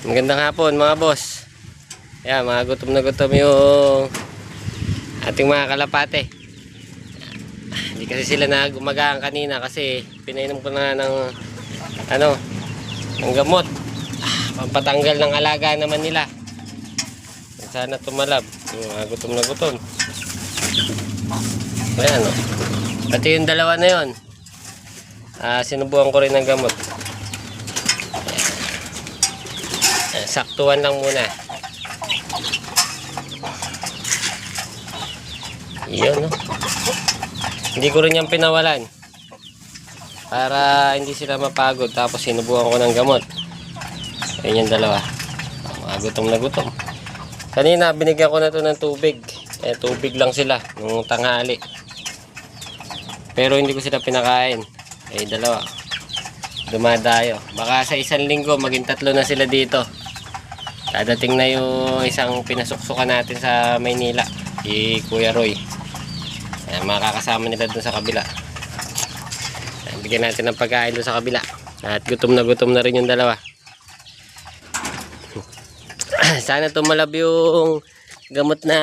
Magandang hapon mga boss. Ayan, mga gutom na gutom yung ating mga kalapate. Hindi kasi sila na gumagaan kanina kasi pinainom ko na ng ng gamot. Pampatanggal ng alaga naman nila. Sana tumalab. Yung mga gutom na gutom. Ayan o. Pati yung dalawa na yun. Sinubukan ko rin ng gamot. Saktuan lang muna. Iyon, no? Hindi ko rin yung pinawalan para hindi sila mapagod. Tapos sinubukan ko ng gamot. Ayun yung dalawa. Mga gutom na gutom. Kanina binigyan ko na to ng tubig. Tubig lang sila nung tanghali. Pero hindi ko sila pinakain. Dalawa. Dumadayo. Baka sa isang linggo maging 3 na sila dito. Dadating na yung isang pinasuksukan natin sa Maynila, si Kuya Roy. Makakasama nila dun sa kabila. Bigyan natin ng pagkain dun sa kabila. At gutom na rin yung dalawa. Sana tumalab yung gamot na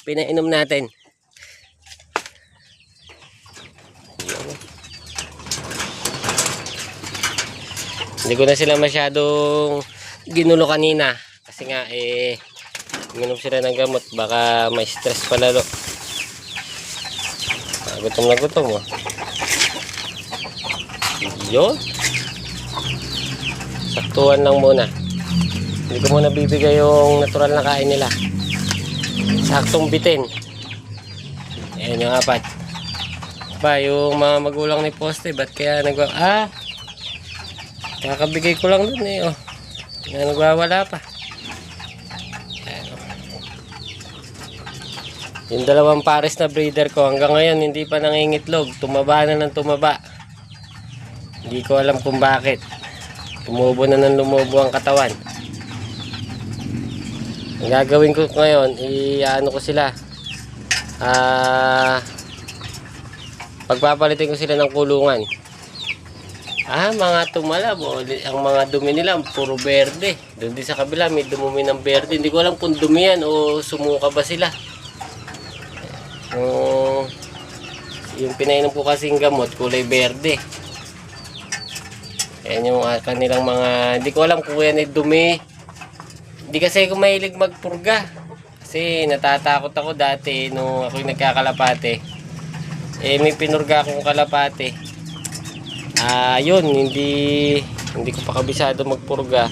pinainom natin. Hindi ko na sila masyadong ginulo kanina. Kasi nga uminom sila ng gamot. Baka may stress pa lalo. Gutom na gutom oh. Yun. Saktuan lang muna. Hindi ko muna bibigay yung natural na kain nila. Saktong bitin. Ayan yung 4. Pa, yung mga magulang ni Poste, ba't kaya kakabigay ko lang dun oh. Nagwawala pa. Ayan, oh. Yung 2 pares na breeder ko hanggang ngayon hindi pa nangingitlog. Tumaba na ng tumaba. Hindi ko alam kung bakit. Tumubo na ng lumubo ang katawan. Ang gagawin ko ngayon, ko sila. Pagpapalitin ko sila ng kulungan. Mga tumalab. Ang mga dumi nila, puro berde. Doon din sa kabila, may dumumi ng berde. Hindi ko alam kung dumi yan o sumuka ba sila. Yung pinainom ko kasing gamot, kulay berde. Ayan yung kanilang mga... Hindi ko alam kung yan ay dumi. Hindi kasi ako mahilig magpurga. Kasi natatakot ako dati nung ako'y nagkakalapate. May pinurga akong kalapate. Yun, hindi ko pa kabisado magpurga.